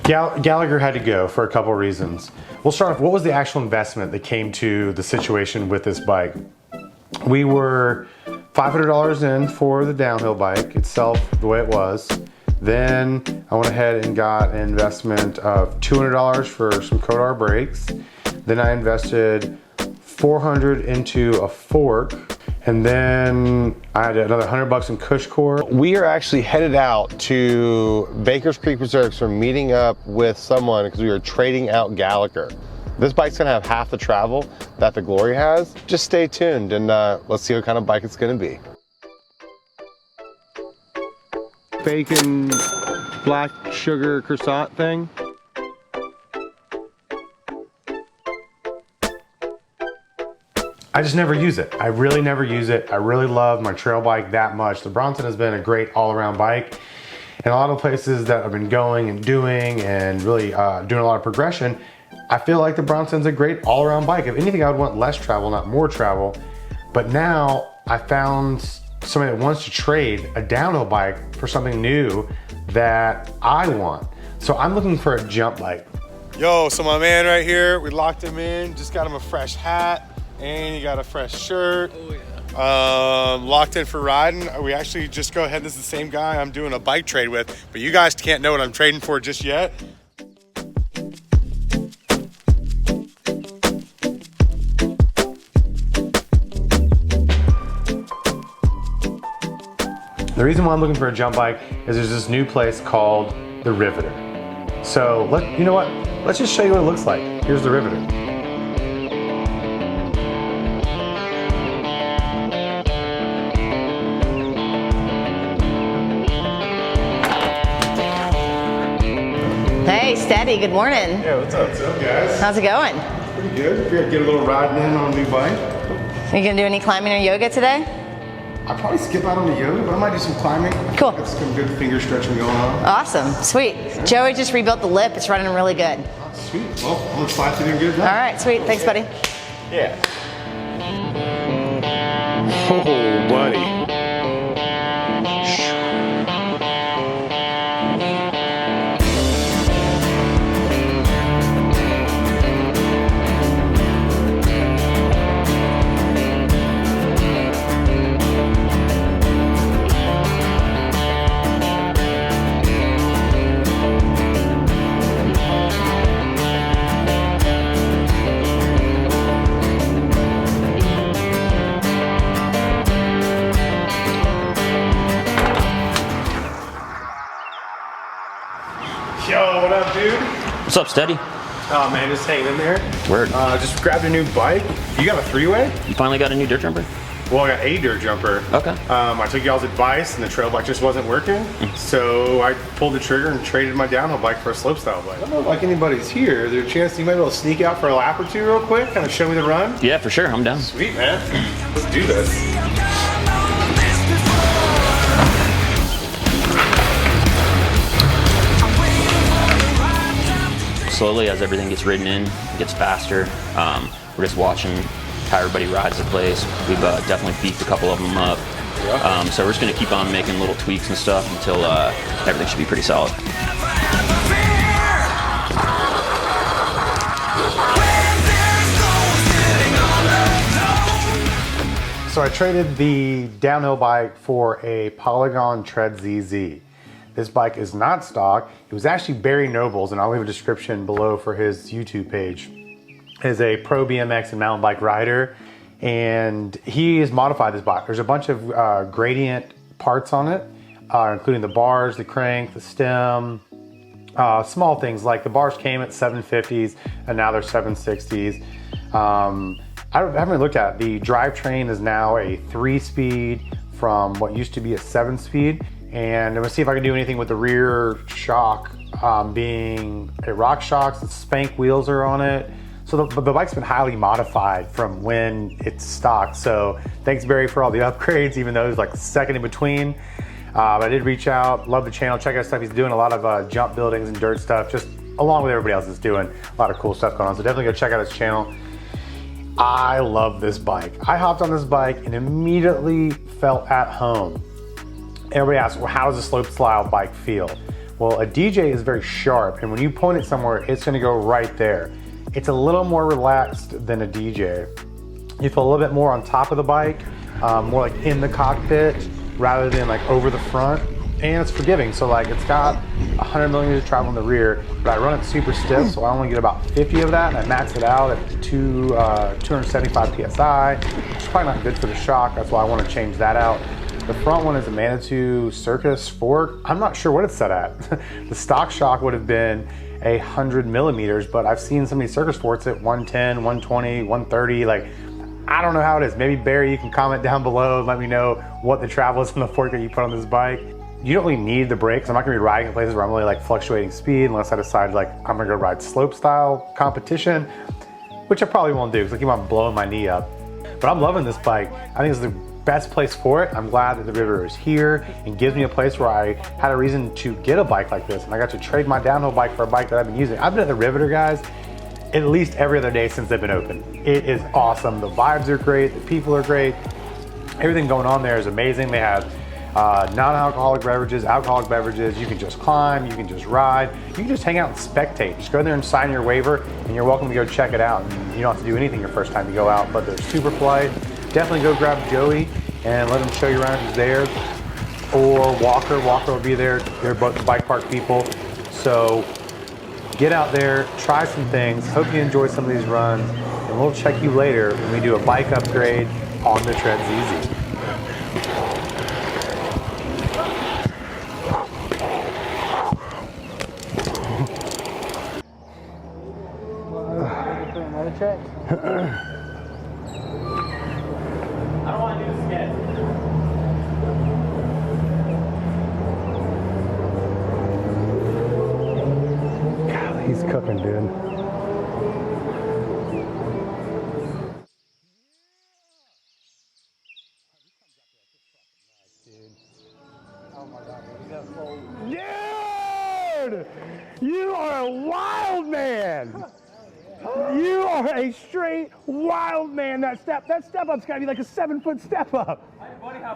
Gallagher had to go for a couple reasons. We'll start off, what was the actual investment that came to the situation with this bike? We were $500 in for the downhill bike itself, the way it was. Then I went ahead and got an investment of $200 for some Kodar brakes. Then I invested $400 into a fork. And then I had another $100 in cush core. We are actually headed out to Baker's Creek Reserve. So we're meeting up with someone because we are trading out Gallagher. This bike's gonna have half the travel that the Glory has. Just stay tuned and let's see what kind of bike it's gonna be. Bacon, black sugar croissant thing. I just never use it. I really never use it. I really love my trail bike that much. The Bronson has been a great all-around bike. And a lot of places that I've been going and doing and really doing a lot of progression, I feel like the Bronson's a great all-around bike. If anything, I would want less travel, not more travel. But now I found somebody that wants to trade a downhill bike for something new that I want. So I'm looking for a jump bike. Yo, so my man right here, we locked him in, just got him a fresh hat. And he got a fresh shirt. Oh yeah. Locked in for riding. We actually just go ahead. This is the same guy I'm doing a bike trade with, but you guys can't know what I'm trading for just yet. The reason why I'm looking for a jump bike is there's this new place called the Riveter. So you know what? Let's just show you what it looks like. Here's the Riveter. Hey, Steady, good morning. Yeah, what's up? What's up, guys? How's it going? Pretty good. Figured I'd get a little riding in on a new bike. Are you gonna do any climbing or yoga today? I'll probably skip out on the yoga, but I might do some climbing. Cool. Got some good finger stretching going on. Awesome, sweet. Joey just rebuilt the lip. It's running really good. Oh, sweet. Well, I'm gonna slide through there and get it done. All right, sweet. Thanks, buddy. Yeah. Oh, buddy. Yo, what up, dude? What's up, Steady? Oh man, just hanging in there. Word. Just grabbed a new bike. You got a three-way? You finally got a new dirt jumper? Well, I got a dirt jumper. Okay. I took y'all's advice and the trail bike just wasn't working. So I pulled the trigger and traded my downhill bike for a slopestyle bike. I don't know if like anybody's here. Is there a chance you might be able to sneak out for a lap or two real quick? Kind of show me the run? Yeah, for sure. I'm down. Sweet, man. Let's do this. Slowly, as everything gets ridden in, it gets faster. We're just watching how everybody rides the place. We've definitely beefed a couple of them up. So we're just gonna keep on making little tweaks and stuff until everything should be pretty solid. So I traded the downhill bike for a Polygon Treads ZZ. This bike is not stock. It was actually Barry Noble's, and I'll leave a description below for his YouTube page. Is a pro BMX and mountain bike rider, and he has modified this bike. There's a bunch of gradient parts on it, including the bars, the crank, the stem, small things like the bars came at 750s and now they're 760s. I haven't really looked at it. The drivetrain is now a 3-speed from what used to be a 7-speed. And I'm gonna see if I can do anything with the rear shock being a rock shocks. The spank wheels are on it. So the bike's been highly modified from when it's stock. So thanks Barry for all the upgrades, even though it was like second in between. I did reach out, love the channel, check out stuff. He's doing a lot of jump buildings and dirt stuff, just along with everybody else that's doing a lot of cool stuff going on. So definitely go check out his channel. I love this bike. I hopped on this bike and immediately felt at home. Everybody asks, well, how does a slope style bike feel? Well, a DJ is very sharp, and when you point it somewhere, it's gonna go right there. It's a little more relaxed than a DJ. You feel a little bit more on top of the bike, more like in the cockpit rather than like over the front. And it's forgiving, so like it's got 100 millimeters of travel in the rear, but I run it super stiff, so I only get about 50 of that, and I max it out at 275 PSI, which is probably not good for the shock. That's why I want to change that out. The front one is a Manitou Circus fork. I'm not sure what it's set at. The stock shock would have been 100 millimeters, but I've seen some of these Circus forks at 110, 120, 130, like, I don't know how it is. Maybe Barry, you can comment down below and let me know what the travel is on the fork that you put on this bike. You don't really need the brakes. I'm not gonna be riding in places where I'm really like fluctuating speed unless I decide like I'm gonna go ride slope style competition, which I probably won't do because I keep on blowing my knee up. But I'm loving this bike. I think it's the best place for it. I'm glad that the Riveter is here and gives me a place where I had a reason to get a bike like this. And I got to trade my downhill bike for a bike that I've been using. I've been at the Riveter, guys, at least every other day since they've been open. It is awesome. The vibes are great. The people are great. Everything going on there is amazing. They have non-alcoholic beverages, alcoholic beverages. You can just climb, you can just ride, you can just hang out and spectate. Just go there and sign your waiver and you're welcome to go check it out. And you don't have to do anything your first time you go out, but there's super flight. Definitely go grab Joey and let him show you around if he's there. Or Walker will be there. They're both the bike park people. So get out there, try some things. Hope you enjoy some of these runs, and we'll check you later when we do a bike upgrade on the Treads Easy. I don't want to do the sketch. God, he's cooking, dude. Dude! You are a wild man! You are a straight wild man. That step up's gotta be like a 7-foot step up.